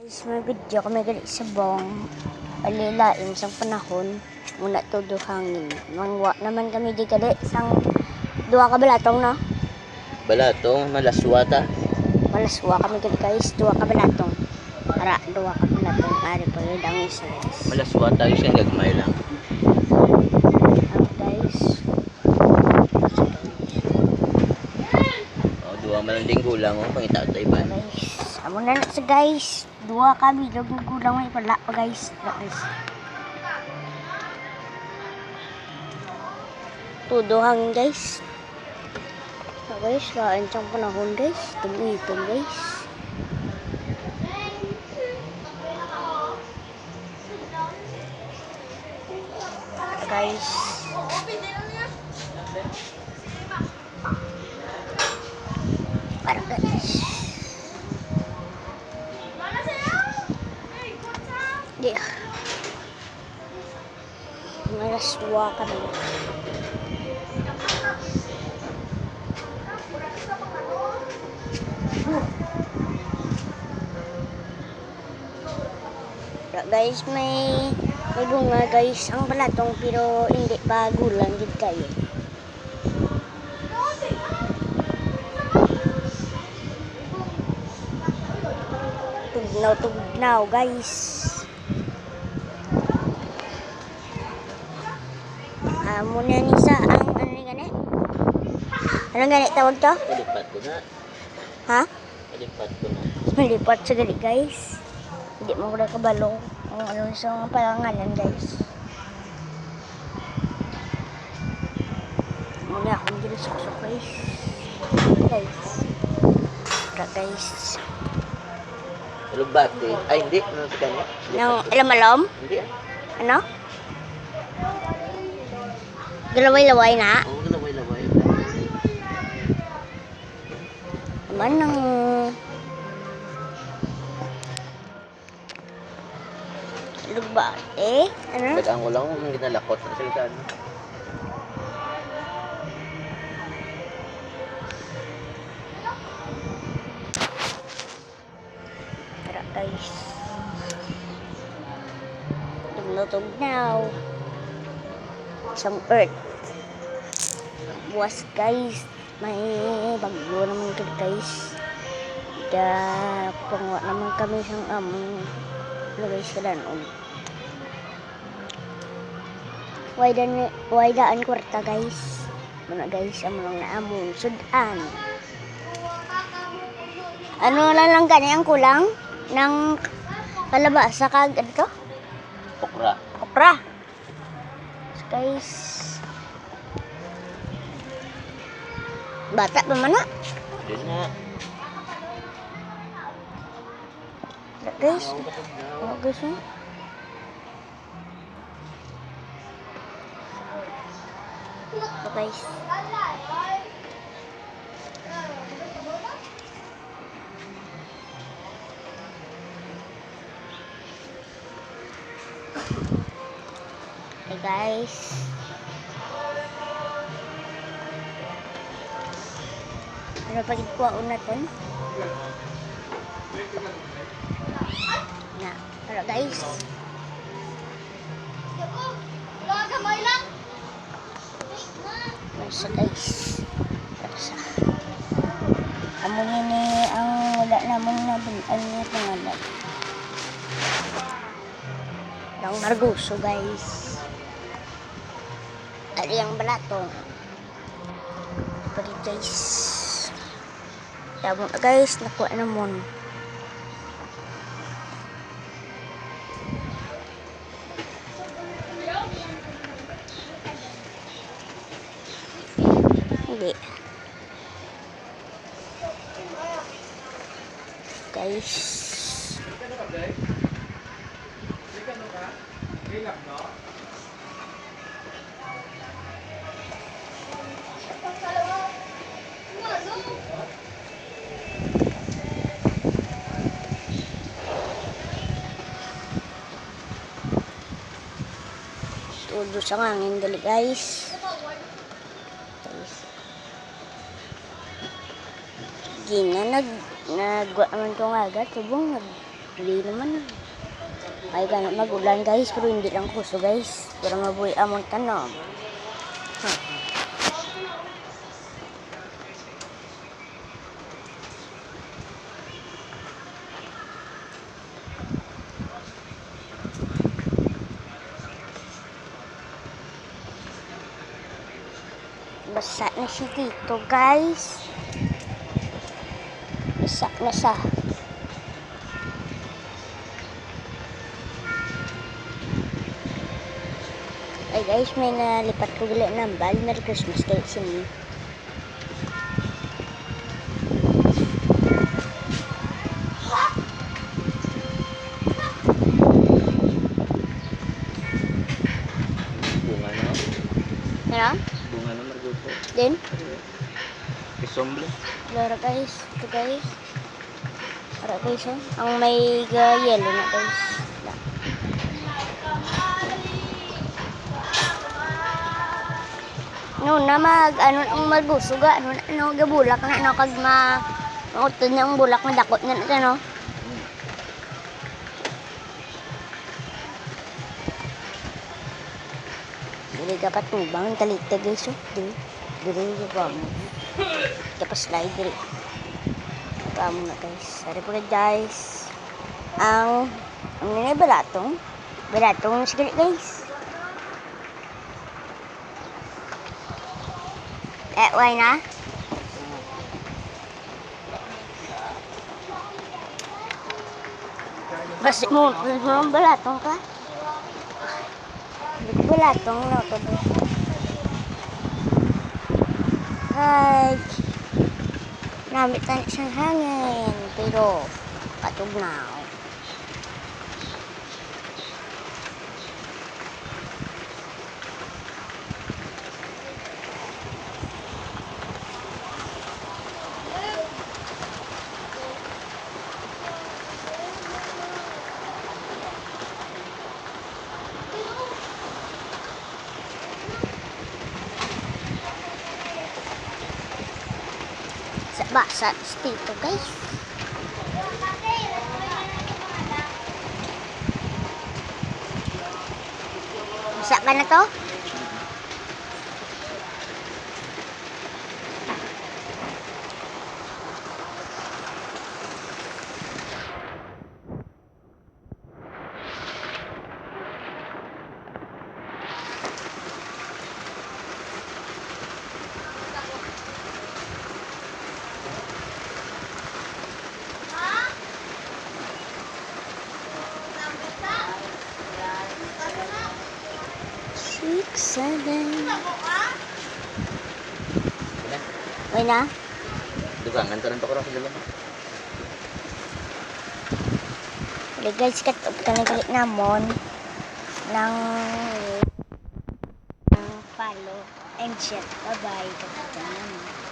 Guys, may video kami gali sa bong. Alilain sa panahon. Muna todo hangin. Mangwa naman kami di gali sang dua ka balatong no? Balatong, malaswata. Malaswa kami gali guys, dua ka balatong. Para dua ka balatong ari pa yun ang isa guys. Malaswata yung siyang gagmay lang. Guys. O, duwa malanding gulang o, pangitatay ba? Guys, amo na sa guys. Dua kami, gulang may pala pa guys. Guys. Todo hangin guys. Guys, lain siyang panahon guys. Tumipon guys. Guys. Para guys. Dia. Malas dua ka na. Guys, may bunga guys ang balatong pero hindi pa gulang gid kayo. Tugnaw guys. Muna ni sa ang ano ni gani? Anong gani tawag to? Palipat ko na. Ha? Palipat ko na. Malipat sa gali guys. Hindi mo ko kabalo kung ano sa pangalan guys. Muna akong dito sa guys. Guys. Para guys. Lubati. Ay, hindi. Ano sa kanya? Nang alam-alam? Hindi ah. Ano? Galaway-laway na? Oo, laway-laway. Naman ng... Lubate? Ano? Dagang ko lang kung ginalakot na sila sa ano. Tara guys. Tugnaw. Isang earth. Buwas guys. May bagyo naman guys. Pangwa naman kami sang lagay sa danon. Way daan kwarta guys. Muna guys, among na amon sudan. Ano lang gani ang kulang ng kalabasa kag adto? Okra. Okra. Guys. Bata pa man na. Hindi na. Guys. Oh, guys. Guys. Hey guys. Ano pa gid ko natin? Na, pero guys. Masa guys. Masa. Amo ni ang wala namon na bulan niya pangalan. Ang Marguso guys. Ari ang balatong. Pagi guys. Yabon guys, nakuha namon. Hindi. Guys. Todo sa hangin dali guys. Gina nagwa man ko nga agad subong Hindi naman. Ay ganun magulan guys, pero hindi lang kuso guys. Pero mabuhay amon tanom. Basa na siya dito guys. Basa na siya. Ay guys, may nalipat ko gali ng bal. Merry Christmas kayo sa inyo. Bunga na. Ano? Bunga na margupo. Then, Isomble. laro guys. Ito guys. Laro guys oh. Ang may yellow na guys. No na ano ang magusuga ano gabulak na kag utod na ang bulak na dakot na ano. Dili ka patubang talite guys oh. Dili pa mo. Tapos slide dili. Pa mo na guys. Sorry po guys. Ang nini balatong sige guys. Why na? Basta mo balatong ka? Balatong na ito. Kahit namitan siyang hangin, pero patugnaw. Basa dito guys. Basa ba na to? Six, 7. Uy na? Dugangan ka rin pa ko sa dalam. Uy guys, katog ka nagalit namon ng follow and share. Bye-bye. Katog ka naman.